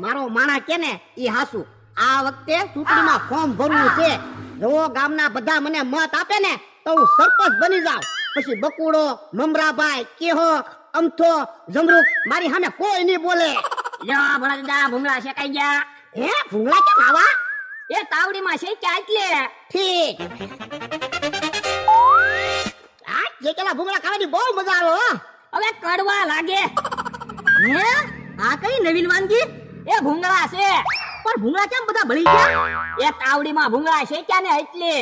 મારો માણા કે ને ઈ હાસુ. આ વખતે ચૂંટણીમાં ફોર્મ ભરવું છે. જો ગામના બધા મને મત આપે ને તો હું સરપંચ બની જાઉં. પછી બકુડો, મમરાભાઈ, કેહો, અમથો, જમરૂક મારી સામે કોઈ નહીં બોલે. લ્યો ભોળા દાદા ભૂંગળા શેકાઈ ગયા. હે ભૂંગળા કેમ આવા? એ તાવડીમાં શેક્યા એટલે. ઠીક. આ શેકેલા ભૂંગળા ખાવાની બહુ મજા આવે હો. હવે કડવા લાગે. હે આ કઈ નવીન વાનગી? એ ભૂંગળા છે. પણ ભૂંગળા કેમ બધા બળી ગયા? એ તાવડીમાં ભૂંગળા શેક્યા ને એટલે.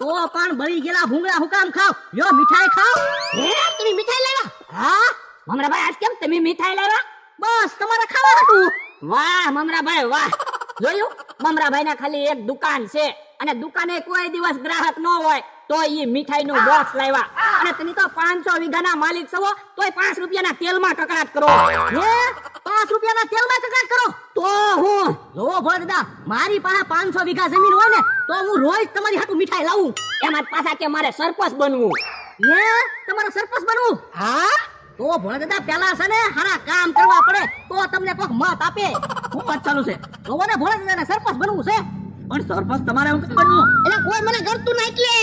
તો પણ બળી ગયેલા ભૂંગળા હું કામ ખાવ? લ્યો મીઠાઈ ખાવ. હે તમે મીઠાઈ લાવ્યા? હા મમરાભાઈ આજ કેમ તમે મીઠાઈ લાવ્યા? બસ તમારે ખાવા હતું. વાહ મમરાભાઈ વાહ. જોયું મમરાભાઈ ના ખાલી એક દુકાન છે અને દુકાને કોઈ દિવસ ગ્રાહક ન હોય તો ઈ મીઠાઈ નું બોક્સ લાવ્યા. અને તમે તો 500 વીઘાના માલિક છો તોય 5 રૂપિયાના તેલમાં કકડાટ કરો. હે 5 રૂપિયાના તેલમાં કકડાટ કરો? તો હું જો ભોળા દાદા મારી પાસે 500 વીઘા જમીન હોય ને તો હું રોજ તમારી હાટુ મીઠાઈ લાવું. એમાં જ પાછા કે મારે સરપંચ બનવું. હે તમારે સરપંચ બનવું? હા તો ભોળા દાદા પેલા છે ને હારા કામ કરવા પડે તો તમને કોક મત આપે. હું વાત ચાલુ છે. જોવો ને ભોળા દાદાને સરપંચ બનવું છે. પણ સરપંચ તમારે હું બનવું? એટલે કોઈ મને ગળતું ના એટલે.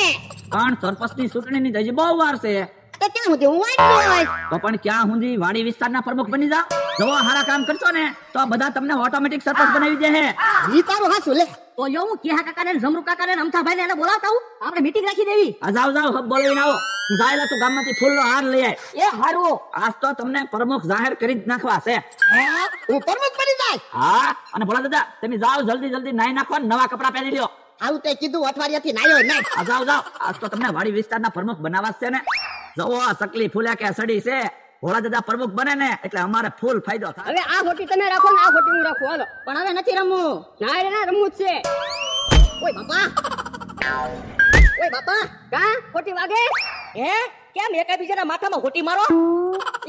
પણ સરપંચની ચૂંટણીની તો હજી બહુ વાર છે. તો ક્યાં સુધી હું વાંચતો હોય? તો પણ ક્યાં સુધી વાડી વિસ્તારના પ્રમુખ બની જાવ? જો હારા કામ કરશો ને તો બધા તમને ઓટોમેટિક સરપંચ બનાવી દે. ઈ તારું હાસું લે. તો જો હું કેહા કાકાને ને જમરૂ કાકાને ને અમથાભાઈને એને બોલાવતા હું. આપણે મીટિંગ રાખી દેવી. જાવ જાવ હબ બોલાવીને આવો. જાયલા તું ગામમાંથી ફૂલનો હાર લઈ આય. એ હારું. આજ તો તમને પ્રમુખ જાહેર કરી જ નાખવા છે. હે હું પ્રમુખ બની જાય? હા અને ભોળા દાદા તમે જાઓ જલ્દી જલ્દી નાઈ નાખો ને નવા કપડા પહેરી લ્યો. આવું તે કીધું અઠવાડિયાથી નાયો નહીં. જાવ જાવ આજ તો તમને વાડી વિસ્તારના પ્રમુખ બનાવવા છે ને. જવો સકલી ફૂલ્યા કે સડી છે. ભોળા દાદા પ્રમુખ બને ને એટલે અમારે ફૂલ ફાયદો થાય. હવે આ ખોટી તમે રાખો ને આ ખોટી હું રાખું. હાલો પણ હવે નથી રમવું. ના રે ના રમવું જ છે. ઓય બાપા, ઓય બાપા કા ખોટી વાગે? હે કેમ એકબીજાના માથામાં ખોટી મારો?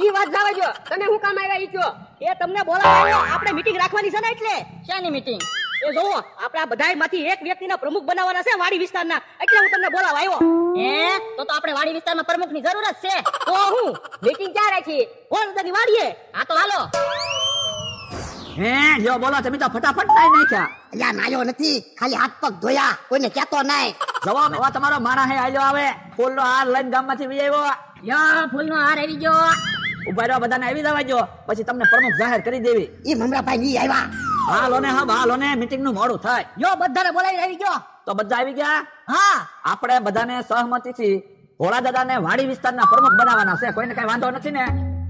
ઈ વાત જાવા જો. તમે હું કામ આવ્યા ઈ કયો? એ તમને બોલાવ્યો આપણે મીટિંગ રાખવાની છે ને એટલે. શાની મીટિંગ? એ જોવો આપણે આ બધાયમાંથી એક વ્યક્તિના પ્રમુખ બનાવવાના છે વાડી વિસ્તારના. એટલે હું તમને બોલાવા આવ્યો. હે તો આપણે વાડી વિસ્તારમાં પ્રમુખની જરૂર જ છે. તો હું મીટિંગ ક્યાં રાખી? ભોળાદાદાની વાડીએ. હા તો હાલો. હે જો બોલો તમે તો ફટાફટ નાઈ નાખ્યા. અલ્યા નાયો નથી, ખાલી હાથ પગ ધોયા, કોઈને કહેતો નહીં. જવાબ એવા તમારો માણા હે આલ્યો આવે. ફૂલનો હાર લઈને ગામમાંથી વી આવ્યો. યા ફૂલનો હાર આવી ગયો. ઉભા રહ્યો બધાને આવી જવા જો પછી તમને પ્રમુખ જાહેર કરી દેવી. ઈ મમરાભાઈ ની આવ્યા. હાલો ને હા હાલો ને મીટિંગ નું મોડું થાય. યો બધાને બોલાવી આવી ગયો. તો બધા આવી ગયા. હા આપણે બધાને સહમતીથી ભોળા દાદાને વાડી વિસ્તારના પ્રમુખ બનાવવાના છે. કોઈને કઈ વાંધો નથી ને?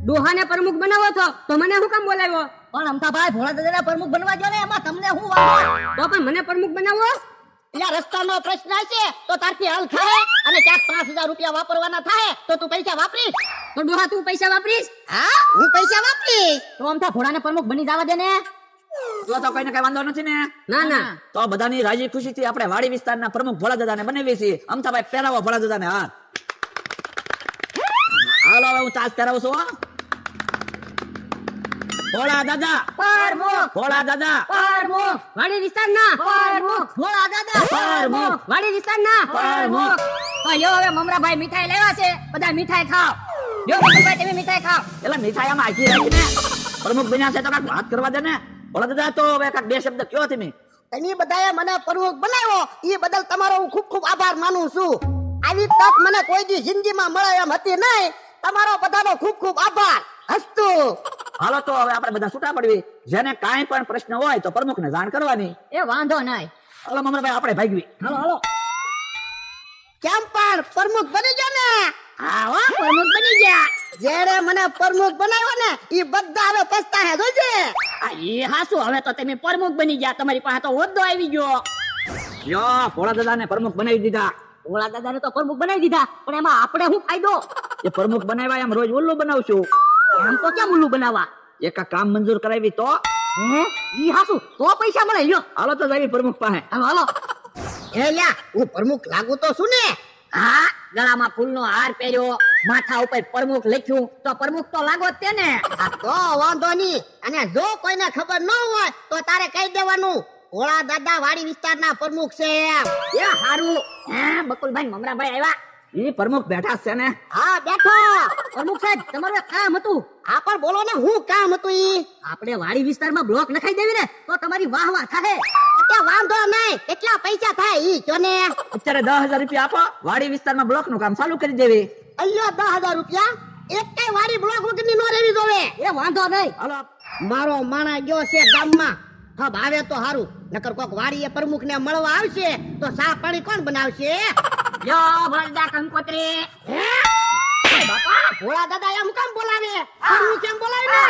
ડોહાને પ્રમુખ બનાવો છો તો મને શું કામ બોલાવ્યો? પણ અમથાભાઈ ભોળાદાદાને પ્રમુખ બનવા દો ને, એમાં તમને શું વાંધો? તો પણ મને પ્રમુખ બનાવો. એટલે રસ્તાનો પ્રશ્ન છે તો તારથી હલ થાય. અને ક્યાંક 5000 રૂપિયા વાપરવાના થાય તો તું પૈસા વાપરીશ? તો ડોહા તું પૈસા વાપરીશ? હા હું પૈસા વાપરીશ. તો અમથા ભોળાને પ્રમુખ બની જવા દે ને. જો તો કોઈને કઈ વાંધો નથી ને? ના ના. તો બધાની રાજી ખુશીથી આપણે વાડી વિસ્તારના પ્રમુખ ભોળા દાદાને બનાવીએ છીએ. અમથાભાઈ પહેરાવો ભોળા દાદાને હાર. હાલો હવે હું તાજ પહેરાવું છું. ભોળા દાદા પ્રમુખ, ભોળા દાદા પ્રમુખ વાડી વિસ્તારના પ્રમુખ, ભોળા દાદા પ્રમુખ વાડી વિસ્તારના પ્રમુખ. તો લ્યો હવે મમરાભાઈ મીઠાઈ લેવા છે, બધા મીઠાઈ ખાઓ. લ્યો મમરાભાઈ તમે મીઠાઈ ખાઓ. એટલે મીઠાઈ આમાં આખી રાખીને પ્રમુખ બન્યા છે તો કાંઈક વાત કરવા દે ને. ભોળા દાદા તો હવે કાંઈક બે શબ્દ કયો તમે. તમે બધાએ મને પ્રમુખ બનાવ્યો એ બદલ તમારો હું ખૂબ ખૂબ આભાર માનું છું. આવી તક મને કોઈ દી જિંદગીમાં મળે એમ હતી નહીં. તમારો બધાનો ખૂબ ખૂબ આભાર. હસ્તુ. હાલો તો હવે આપણે બધા છૂટા પડવી. જેને કાંઈ પણ પ્રશ્ન હોય તો પ્રમુખને જાણ કરવાની. એ વાંધો નહીં. હાલો મમરાભાઈ આપણે ભાગવી. હાલો હાલો. કેમ પણ પ્રમુખ બની ગયા ને? હા હો પ્રમુખ બની ગયા. જેને મને પ્રમુખ બનાવ્યો ને એ બધા હવે પસ્તાહે જોજે. આ એ હાસુ હવે તો તમે પ્રમુખ બની ગયા. તમારી પાસે તો હોદ્દો આવી ગયો. યો ભોળા દાદાને પ્રમુખ બનાવી દીધા. ભોળા દાદાને તો પ્રમુખ બનાવી દીધા પણ એમાં આપણે શું ફાયદો? એ પ્રમુખ બનાવ્યા એમ રોજ ઉલ્લુ બનાવશું. એમ તો કેમ ઉલ્લુ બનાવવા? એક કામ મંજૂર કરાવી તો? હે ઈ હાસુ તો પૈસા મળે. લ્યો હાલો તો જઈએ પ્રમુખ પાસે. હાલો હાલો. એ લ્યા હું પ્રમુખ લાગુ તો છું ને? હા ગળામાં ફૂલનો હાર પહેર્યો, માથા ઉપર પ્રમુખ લખ્યું તો પ્રમુખ તો લાગો જ તે ને. આ તો વાંધો નહીં. અને જો કોઈને ખબર ન હોય તો તારે કહી દેવાનું ભોળા દાદા વાડી વિસ્તારના પ્રમુખ છે એમ. એ હારું. હે બકુલભાઈ મમરાભાઈ આવ્યા? ઈ પ્રમુખ બેઠા છે ને? હા બેઠો. પ્રમુખ સાહેબ તમારું એક કામ હતું. હા પણ બોલો ને હું કામ હતું ઈ? આપણે વાડી વિસ્તારમાં બ્લોક નખાઈ દેવી ને તો તમારી વાહ વાહ થાય. એટલે વાંધો નહીં, કેટલા પૈસા થાય ઈ કયો ને. અત્યારે 10,000 રૂપિયા આપો, વાડી વિસ્તારમાં બ્લોક નું કામ ચાલુ કરી દેવી. અલ્યો 10,000 રૂપિયા એક કઈ વાડી બ્લોક વગરની નો રેવી જોવે. એ વાંધો નહીં. હાલો. મારો માણા ગયો છે ગામમાં. હા ભાવે તો હારું, નકર કોક વાડીએ પ્રમુખ ને મળવા આવશે તો ચા પાણી કોણ બનાવશે? યો ભરડા કંકોત્રી. હે? એ બાપા ભોળા દાદા એમ કેમ બોલાવે? પ્રમુખ કેમ બોલાવે ને?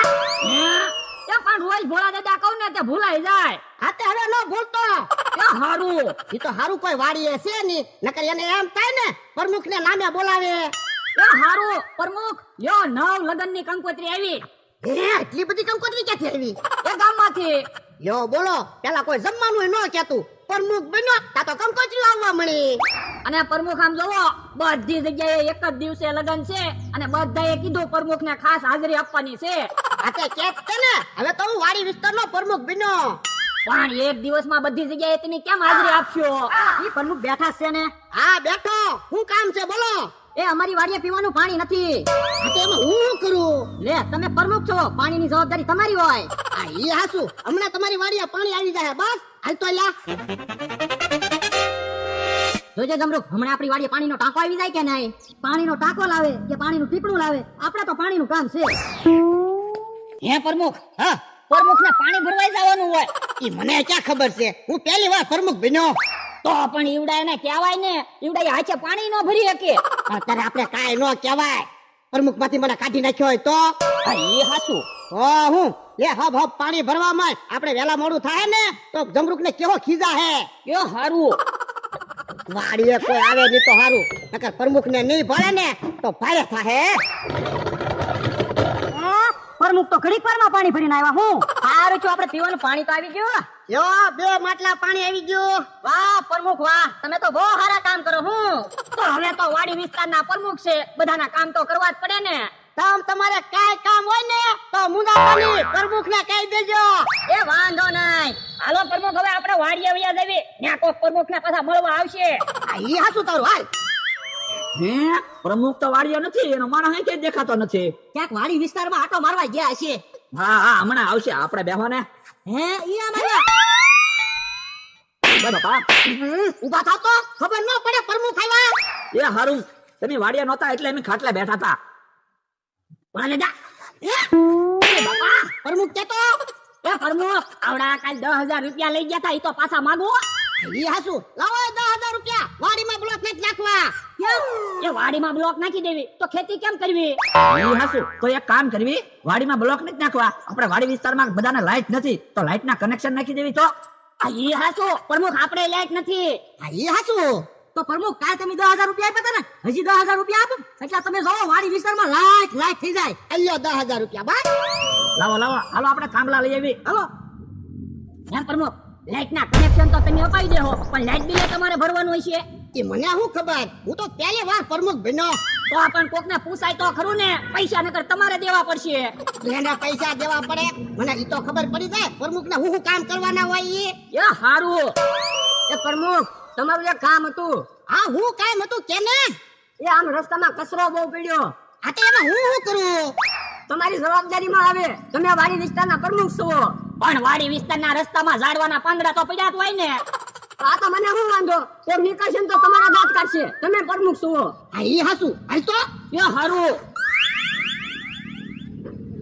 એ પણ રોજ ભોળા દાદા કહું ને તે ભૂલાઈ જાય. હા તે હવે નો ભૂલતો. એ હારું. ઈ તો હારું કોઈ વાડીએ છે ની, નકર એને એમ થાય ને પ્રમુખ ને નામે બોલાવે. એ હારું પ્રમુખ, યો નવ લગન ની કંકોત્રી આવી. હે એટલી બધી કંકોત્રી ક્યાંથી આવી? એ ગામમાંથી. યો બોલો, પેલા કોઈ જમવાનું ન કહેતું, પ્રમુખ બન્યો તા તો કંકોત્રી લાવવા મળી. અને પ્રમુખ આમ જોવો, બધી જગ્યાએ એક જ દિવસે લગન છે અને બધાએ કીધું પ્રમુખ ને ખાસ હાજરી આપવાની છે. આ તે કેત છે ને, હવે તો હું વાડી વિસ્તારનો પ્રમુખ બન્યો. પણ એક દિવસમાં બધી જગ્યાએ તમે કેમ હાજરી આપશો? ઈ પ્રમુખ બેઠા છે ને. હા બેઠો. શું કામ છે બોલો? એ અમારી વાડીએ પીવાનું પાણી નથી. હા તો એમાં હું શું કરું? લે તમે પ્રમુખ છો, પાણીની જવાબદારી તમારી હોય. આ ઈ હાસુ, હમણાં તમારી વાડીએ પાણી આવી જાય. બસ હાલ તો લ્યા. જોજે જમરૂક, હમણાં આપણી વાડીએ પાણીનો ટાંકો આવી જાય કે નહીં? પાણીનો ટાંકો લાવે કે પાણીનું ટીપણું લાવે, આપણે તો પાણીનું કામ છે. હે પ્રમુખ, હા પ્રમુખ ને પાણી ભરવાઈ જવાનું હોય. ઈ મને ક્યાં ખબર છે? હું પહેલી વાર પ્રમુખ બન્યો. તો પણ ઈવડા એને કહેવાય ને, ઈવડા હાથે પાણી ન ભરી શકે. અત્યારે આપણે કાંઈ ન કહેવાય. પ્રમુખ માંથી મને કાઢી નાખ્યો હોય તો? એ હાચું. હું લે હબ હબ પાણી ભરવામાં આપણે વેલા મોડું થાય ને તો જમરૂક ને કેવો ખીજા હે. એ હારું. વાડીએ કોઈ આવે નહીં તો હારું, નકર પ્રમુખ ને નહીં ભરે ને તો ભારે થાહે. પ્રમુખ તો ઘડીક વારમાં પાણી ભરીને આવ્યા. હું સારું છું, આપણે પીવાનું પાણી તો આવી ગયું. યો 2 માટલા પાણી આવી ગયું. વાહ પ્રમુખ વાહ, તમે તો બહુ સારા કામ કરો. હું તો હવે તો વાડી વિસ્તારના પ્રમુખ છે, બધાના કામ તો કરવા જ પડે ને. તમારે કાઈ કામ હોય ને તો મુંડા પાણી પ્રમુખ ને કહી દેજો. એ વાંધો નહીં. હાલો પ્રમુખ, હવે આપણે વાડીએ વ્યા જઈએ. ત્યાં કોક પ્રમુખ ને પાછા મળવા આવશે. આ ઈ હાસુ તારું હાલ. હે પ્રમુખ તો વાડીયો નથી, એનો માણસ અહીં દેખાતો નથી. ક્યાંક વાડી વિસ્તારમાં આટો મારવા ગયા હશે. હા હા હમણાં આવશે, આપણે બેહો ને. હે ઈ અમારા બાપા ઉભા થાવ તો ખબર ન પડે પ્રમુખ આવ્યા. એ હારું, તમે વાડીયા નહોતા એટલે અમે ખાટલા બેઠા હતા. વાલે જા. બાપા પ્રમુખ કે તો એ પ્રમુખ, આવડા કાલ 10,000 રૂપિયા લઈ ગયા હતા, ઈ તો પાછા માંગો. ઈ હાસુ લાવો 10,000 રૂપિયા વાડીમાં બ્લોક નથી નાખવા. એ વાડીમાં બ્લોક નાખી દેવી તો ખેતી કેમ કરવી? ઈ હાસુ, તો એક કામ કરવી, વાડીમાં બ્લોક નથી નાખવા, આપણે વાડી વિસ્તારમાં બધાને લાઈટ નથી તો લાઈટ ના કનેક્શન નાખી દેવી. તો આ ઈ હાચું, પ્રમુખ આપણે લાઈટ નથી. આ ઈ હાસુ તો પ્રમુખ કાલ તમે 10,000 રૂપિયા આપ્યા હતા ને, હજી 10,000 રૂપિયા આપો એટલે તમે જોવો વાડી વિસ્તારમાં લાઈટ થઈ જાય. અલ્યો 10,000 રૂપિયા બસ. લાવો લાવો, હાલો આપણે થાંભલા લઈ આવી. હાલો. એમ પ્રમુખ, લાઈટ ના કનેક્શન તો તમે અપાઈ દેહો, પણ લાઈટ બિલ તમારે ભરવાનું હોય છે. એ મને શું ખબર, હું તો પહેલી વાર પ્રમુખ બન્યો. તો પણ કોક ને પૂછાય તો ખરું ને, પૈસા નકર તમારે દેવા પડશે. એને પૈસા દેવા પડે, મને ઈ તો ખબર પડી જાય પ્રમુખ ને હું કામ કરવાના હોય ઈ. એ હારું. એ પ્રમુખ તમારું એક કામ હતું. હા હું કામ હતું કેને? એ આમ રસ્તામાં કચરો બહુ પડ્યો. હા તો એમાં હું કરું? તમારી જવાબદારીમાં આવે, તમે વાડી વિસ્તારના પ્રમુખ છો. પણ વાડી વિસ્તારના રસ્તામાં ઝાડવાના પાંદડા તો પડ્યા જ હોય ને. આ તો મને શું વાંધો, કોક નીકળશે ને તો તમારા દાંત કાઢશે, તમે પ્રમુખ છો. હા ઈ હાસુ હાલ તો. એ હારું.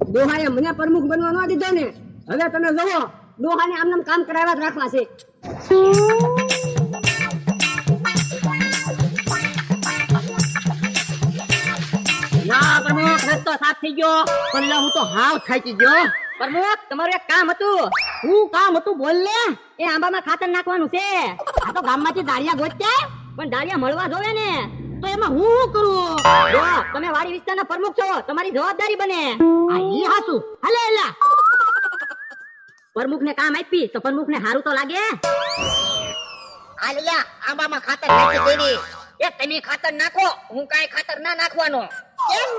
ડોહાએ મને પ્રમુખ બનવા ન દીધો ને, હવે તમે જોવો ડોહાને આમનામ કામ કરાવવા જ રાખવા છે. ના પ્રમુખ, રસ્તો સાફ થઈ ગયો. પણ હું તો હાવ થાકી ગયો. પ્રમુખ, તમારું એક કામ હતું. હું કામ હતું બોલ ને. એ આંબામાં ખાતર નાખવાનું છે. આ તો ગામમાંથી દાળિયા ગોત્યા, પણ દાળિયા મળવા જોવે ને. તો એમાં હું કરું? જો તમે વાડી વિસ્તારના પ્રમુખ છો, તમારી જવાબદારી બને. આ ઈ હાસુ હાલે એલા. પ્રમુખ ને કામ આપી તો પ્રમુખ ને હારું તો લાગે. આલિયા આંબામાં ખાતર નાખી દેવી. એ તમે ખાતર નાખો, હું કાઈ ખાતર ના નાખવાનો. કેમ?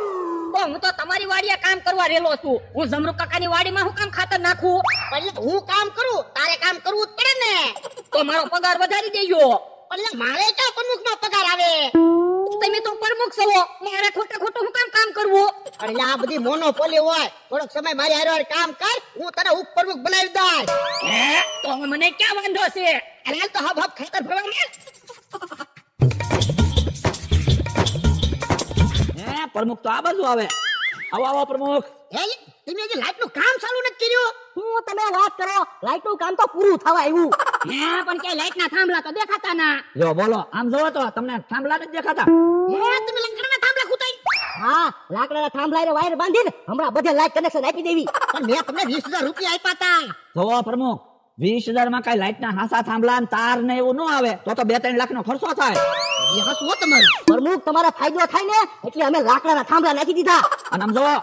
તો હું તો તમારી વાડીએ કામ કરવા રેલો છું. હું જમરૂક કાકાની વાડીમાં હું કામ ખાતર નાખું? એટલે હું કામ કરું, તારે કામ કરવું જ પડે ને. તો મારો પગાર વધારી દેજો. એટલે મારે ક્યાં પ્રમુખમાં પગાર આવે? તમે તો પ્રમુખ છો, મારે ખોટું હું કામ કરવું? અરે આ બધી મોનોપોલી હોય, થોડોક સમય મારી હારે કામ કર, હું તને ઉપપ્રમુખ બનાવી દઈશ. તો મને ક્યાં વાંધો છે? અરે હાલ તો હબ ખાતર ભરવા માંડ. પ્રમુખ તો આ બાજુ આવે. આવો પ્રમુખ. હે તમે જે લાઈટ નું કામ ચાલુ નથી કર્યું? હું તમે વાત કરો, લાઈટ નું કામ તો પૂરું થવા આવ્યું. પણ ક્યાંય લાઈટ ના થાંભલા તો દેખાતા ના. જો બોલો, આમ જોવો તો તમને થાંભલા નથી દેખાતા? તમે લાકડાના થાંભલા ખૂતાઈ? હા, લાકડાના થાંભલા વાયર બાંધીને હમણાં બધે લાઈટ કનેક્શન આપી દેવી. પણ મેં તમને 20,000 રૂપિયા આપ્યા હતા. જોવો પ્રમુખ, 20,000 માં કઈ લાઈટ ના હાસા થાંભલા ને તાર ને એવું ન આવે તો 2-3 લાખ નો ખર્ચો થાય. એ હસવો તમારું. પ્રમુખ તમારા ફાયદો થાય ને એટલે અમે લાકડાના થાંભલા નાખી દીધા. અને આમ જોવો,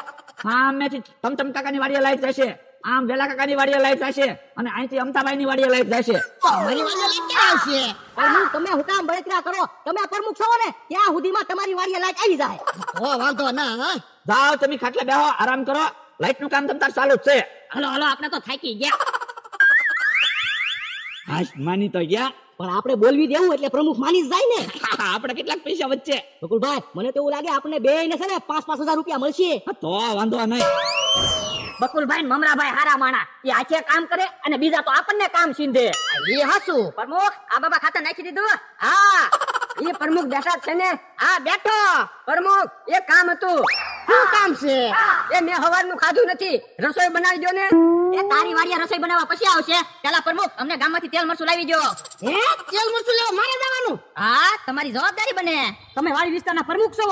સામેથી તમતમ કાકાની વાડીએ લાઈટ જશે, આમ વેલા કાકાની વાડીએ લાઈટ જશે, અને અહીંથી અમતાભાઈ ની વાડીએ લાઈટ જશે. અમારી વાડીએ લાઈટ ક્યાં આવશે? પ્રમુખ તમે હું કામ બળતરા કરો, તમે પ્રમુખ છો ને ત્યાં સુધીમાં તમારી વાડીએ લાઈટ આવી જાય. ઓ વાંધો ના. હા જાઓ તમે ખાટલે બેહો, આરામ કરો, લાઈટ નું કામ તમતાર ચાલુ જ છે. હલો આપણે તો થાકી ગયા. હાશ, માની તો ગયા. પણ આપણે બોલવી દેવું એટલે પ્રમુખ માની જ જાય ને. આપણે કેટલાક પૈસા વચ્ચે. બકુલભાઈ મને તો એવું લાગે આપણે બે ને છે ને 5,000 રૂપિયા મળશે. તો વાંધો નહીં. બકુલભાઈ મમરાભાઈ હારા માણા, એ આખે કામ કરે અને બીજા તો આપણને કામ સીંધે. એ હાસું. પ્રમુખ આ બાબા ખાતર નાખી દીધું? હા, એ પ્રમુખ બેઠા જ છે ને? હા બેઠો. પ્રમુખ એક કામ હતું. શું કામ છે? એ મેં હવારનું ખાધું નથી, રસોઈ બનાવી દો ને. એ તારી વાડીએ રસોઈ બનાવવા પછી આવશે. પેલા પ્રમુખ અમને ગામમાંથી તેલ મરચું લાવી દો. હે તેલ મરચું લેવા મારે જવાનું? હા, તમારી જવાબદારી બને. તમે વાડી વિસ્તારના પ્રમુખ છો.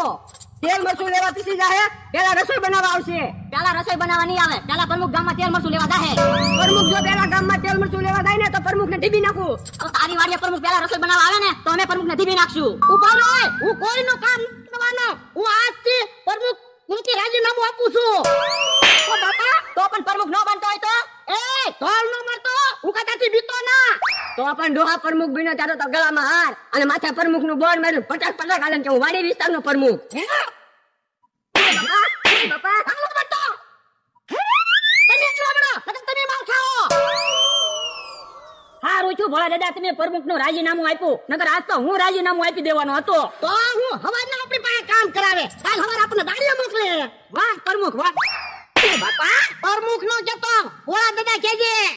તેલ મરચું લેવા પીસી જાહે, પેલા રસોઈ બનાવવા આવશે. પેલા રસોઈ બનાવવા નહીં આવે, પેલા પ્રમુખ ગામમાં તેલ મરચું લેવા જાહે. પ્રમુખ જો પેલા ગામમાં તેલ મરચું લેવા જાય ને તો પ્રમુખને ઢીબી નાખું. તો તારી વાડીએ પ્રમુખ પેલા રસોઈ બનાવવા આવે ને તો અમે પ્રમુખને ઢીબી નાખશું. ઉભા રહો, હું કોઈનું કામ નથી કરવાનો. હું આજથી પ્રમુખ નું રાજીનામું આપું છું. ઓ બાપા, તો પણ પ્રમુખ ન બનતો હોય તો? એ ધોલ ન મળતો, હું કદાચથી બીતો ના. તો પણ ડોહા પ્રમુખ બન્યો ત્યારે તો ગળામાં હાર અને માથે પ્રમુખ નું બોર્ડ માર્યું 50 ગાલન કે હું વાડી વિસ્તારનો પ્રમુખ. હે બાપા હાલો બટો, તમે એટલા બડો લગન તમે માર ખાઓ. હારું છું ભોળા દાદા, તમે પ્રમુખ નું રાજીનામું આપ્યું, નકર આજ તો હું રાજીનામું આપી દેવાનો હતો. તો હું હવારના આપણી પાસે કામ કરાવે, કાલ હવાર આપણને દાડિયા મોકલે. વાહ પ્રમુખ વાહ. બાપા પ્રમુખ નો જતો ભોળા દાદા કેજે.